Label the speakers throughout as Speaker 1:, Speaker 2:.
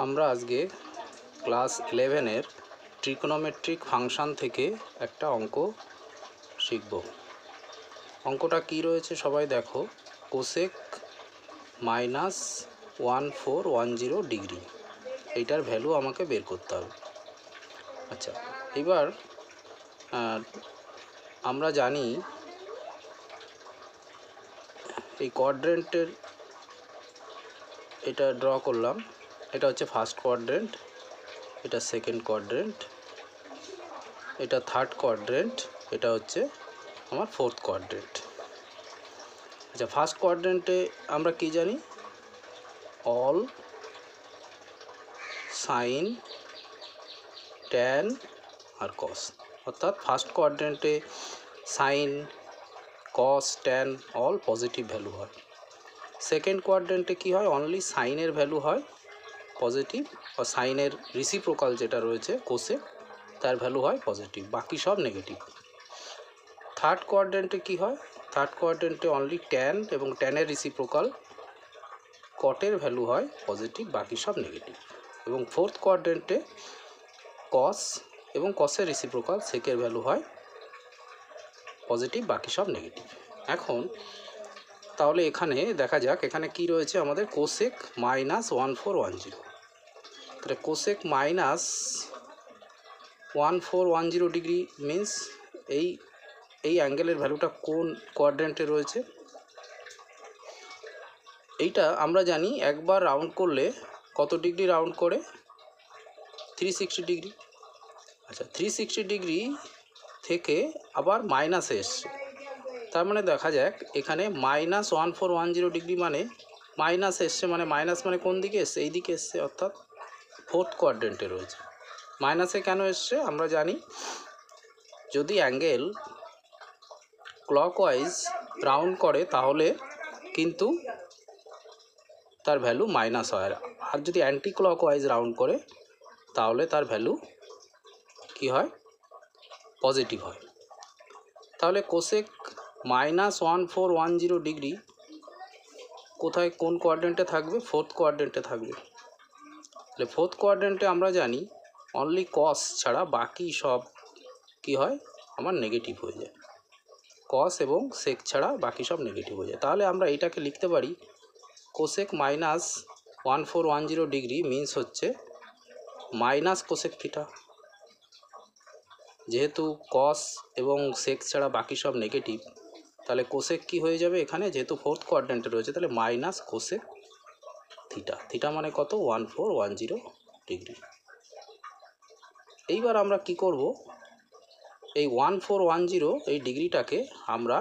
Speaker 1: আমরা আজকে class 11-এর trigonometric function থেকে একটা অঙ্ক শিখব। অঙ্কটা কি রয়েছে সবাই দেখো, কোসেক -1410 ডিগ্রি, এইটার ভ্যালু আমাকে বের করতে হবে। আচ্ছা, এবার আমরা জানি এই কোয়াড্রেন্টের এটা ড্র করলাম, এটা হচ্ছে ফার্স্ট কোয়াড্রেন্ট, এটা সেকেন্ড কোয়াড্রেন্ট, এটা থার্ড কোয়াড্রেন্ট, এটা হচ্ছে আমার ফোর্থ কোয়াড্রেন্ট। আচ্ছা, ফার্স্ট কোয়াড্রেন্টে আমরা কি জানি? অল সাইন, ট্যান আর কস, অর্থাৎ ফার্স্ট কোয়াড্রেন্টে সাইন, কস, ট্যান অল পজিটিভ ভ্যালু হয়। সেকেন্ড কোয়াড্রেন্টে কি হয়? অনলি সাইনের ভ্যালু হয় পজিটিভ, বা সাইনের রিসিপ্রোকাল যেটা রয়েছে কোসেক, তার ভ্যালু হয় পজিটিভ, বাকি সব নেগেটিভ। থার্ড কোয়াড্রেন্টে কি হয়? থার্ড কোয়াড্রেন্টে অনলি ট্যান এবং ট্যানের রিসিপ্রোকাল কটের ভ্যালু হয় পজিটিভ, বাকি সব নেগেটিভ। এবং ফোর্থ কোয়াড্রেন্টে কস এবং কসের রিসিপ্রোকাল সেকের ভ্যালু হয় পজিটিভ, বাকি সব নেগেটিভ। এখন তাহলে এখানে দেখা যাক, এখানে কি রয়েছে আমাদের? কোসেক -1410। তাহলে কোসেক -1410 ডিগ্রি মিন্স এই অ্যাঙ্গেলের ভ্যালুটা কোন কোয়াড্রেন্টে রয়েছে? এইটা আমরা জানি একবার রাউন্ড করলে কত ডিগ্রি রাউন্ড করে? 360 ডিগ্রি। আচ্ছা, 360 ডিগ্রি থেকে আবার মাইনাসে এসছে, তার মানে দেখা যাক এখানে -1410 ডিগ্রি মানে মাইনাসে এসছে, মানে মাইনাস মানে কোন দিকে এসছে? এই দিকে এসছে, অর্থাৎ ফোর্থ কোয়াড্রেন্টে রয়েছে। মাইনাসে কেন এসছে? আমরা জানি যদি অ্যাঙ্গেল ক্লকওয়াইজ রাউন্ড করে তাহলে কিন্তু তার ভ্যালু মাইনাস হয়, আর যদি অ্যান্টি ক্লকওয়াইজ রাউন্ড করে তাহলে তার ভ্যালু কি হয়? পজিটিভ হয়। তাহলে কোসেক -1410 ডিগ্রি কোথায়, কোন কোয়াড্রেন্টে থাকবে? ফোর্থ কোয়াড্রেন্টে থাকবে। তাহলে ফোর্থ কোয়াড্রেন্টে আমরা জানি অনলি কস ছাড়া বাকি সব কি হয়? আমার নেগেটিভ হয়ে যায়। কস এবং সেক ছাড়া বাকি সব নেগেটিভ হয়ে যায়। তাহলে আমরা এটাকে লিখতে পারি কোসেক -1410 ডিগ্রি মিন্স হচ্ছে মাইনাস কোসেক থিটা। যেহেতু কস এবং সেক ছাড়া বাকি সব নেগেটিভ, তাহলে কোসেক কি হয়ে যাবে এখানে? যেহেতু ফোর্থ কোয়াড্রেন্টে রয়েছে, তাহলে মাইনাস কোসেক থিটা। থিটা মানে কত? 1410 ডিগ্রি। এইবার আমরা কি করব? এই 1410 এই ডিগ্রিটাকে আমরা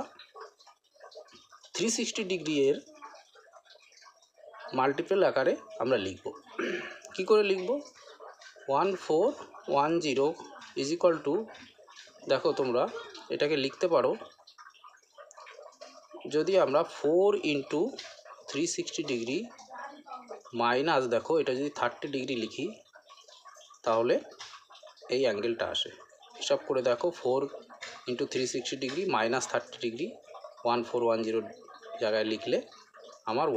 Speaker 1: 360 ডিগ্রি এর মাল্টিপল আকারে আমরা লিখব। কি করে লিখব? 1410 ইজ ইকুয়াল টু, দেখো তোমরা এটাকে লিখতে পারো, যদি আমরা 4 ইন্টু 360 ডিগ্রি মাইনাস, দেখো এটা যদি 30 ডিগ্রি লিখি তাহলে এই অ্যাঙ্গেলটা আসে। হিসাব করে দেখো, 4 ইন্টু 360 ডিগ্রি মাইনাস 30 ডিগ্রি 1410 জায়গায় লিখলে আমার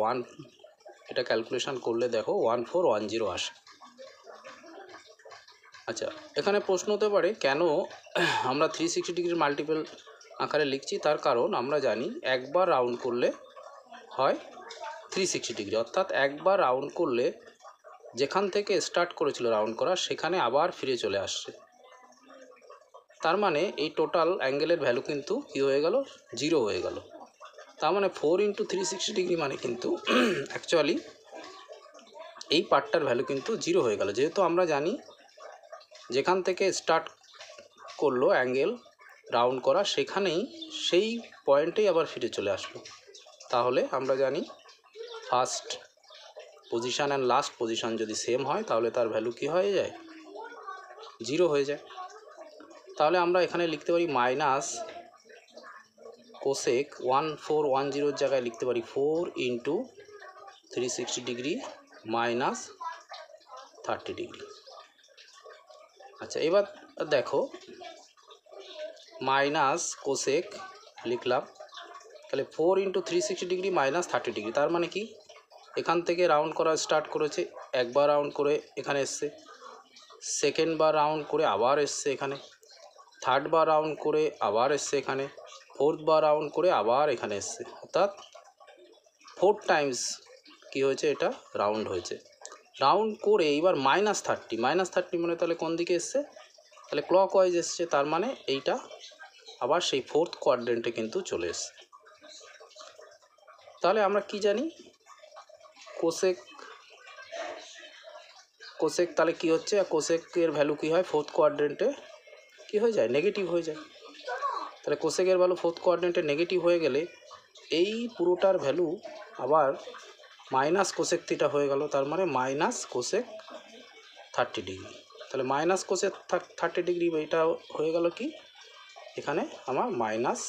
Speaker 1: এটা ক্যালকুলেশন করলে দেখো 1410 আসে। আচ্ছা, এখানে প্রশ্ন হতে পারে কেন আমরা 360 ডিগ্রির মাল্টিপল আকারে লিখছি? তার কারণ আমরা জানি একবার রাউন্ড করলে হয় 360 ডিগ্রি, অর্থাৎ একবার রাউন্ড করলে যেখান থেকে স্টার্ট করেছিল রাউন্ড করা সেখানে আবার ফিরে চলে আসছে। তার মানে এই টোটাল অ্যাঙ্গেলের ভ্যালু কিন্তু কী হয়ে গেল? 0 হয়ে গেল। তার মানে 4 ইন্টু 360 ডিগ্রি মানে কিন্তু অ্যাকচুয়ালি এই পার্টটার ভ্যালু কিন্তু 0 হয়ে গেল। যেহেতু আমরা জানি যেখান থেকে স্টার্ট করলো অ্যাঙ্গেল রাউন্ড করা সেখানেই, সেই পয়েন্টেই আবার ফিরে চলে আসলো। তাহলে আমরা জানি first position and last position যদি সেম হয় তাহলে তার ভ্যালু কী হয়ে যায়? 0 হয়ে যায়। তাহলে আমরা এখানে লিখতে পারি মাইনাস কোসেক 1410 জায়গায় লিখতে পারি 4 ইন্টু 360 ডিগ্রি মাইনাস 30 ডিগ্রি। আচ্ছা, এবার দেখো মাইনাস কোসেক লিখলাম, তাহলে 4 ইন্টু 360 ডিগ্রি মাইনাস 30 ডিগ্রি, তার মানে কি এখান থেকে রাউন্ড করা স্টার্ট করেছে, একবার রাউন্ড করে এখানে এসছে, সেকেন্ড বার রাউন্ড করে আবার এসছে এখানে, থার্ড বার রাউন্ড করে আবার এসছে এখানে, ফোর্থ বার রাউন্ড করে আবার এখানে এসছে, অর্থাৎ 4 টাইমস কী হয়েছে, এটা রাউন্ড হয়েছে। রাউন্ড করে এইবার -30 মানে তাহলে কোন দিকে এসছে, তাহলে ক্লক ওয়াইজ এসছে, তার মানে এইটা আবার সেই 4th কোয়াড্রেন্টে কিন্তু চলে এসছে। তাহলে আমরা কি জানি, কোসেক তাহলে কি হচ্ছে, কোসেকের ভ্যালু কি হয়, 4th কোয়াড্রেন্টে কি হয়ে যায়, নেগেটিভ হয়ে যায়। তাহলে কোসেকের ভ্যালু 4th কোয়াড্রেন্টে নেগেটিভ হয়ে গেলে এই পুরোটার ভ্যালু আবার মাইনাস কোসেক থিটা হয়ে গেল, তার মানে মাইনাস কোসেক 30 ডিগ্রি। তাহলে মাইনাস কোসেক 30 ডিগ্রি এটা হয়ে গেল কি, এখানে আমার মাইনাস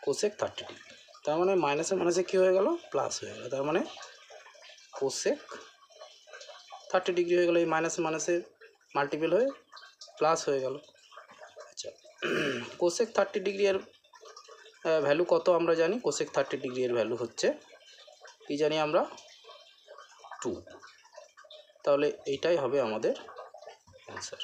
Speaker 1: কোসেক 30 ডিগ্রি, তার মানে মাইনাসে কী হয়ে গেল, প্লাস হয়ে গেল, তার মানে কোসেক 30 ডিগ্রি হয়ে গেল, এই মাইনাসে মাল্টিপল হয়ে প্লাস হয়ে গেল। আচ্ছা, কোসেক 30 ডিগ্রি এর ভ্যালু কত আমরা জানি, কোসেক 30 ডিগ্রি এর ভ্যালু হচ্ছে কি জানি আমরা, 2। তাহলে এইটাই হবে আমাদের অ্যান্সার।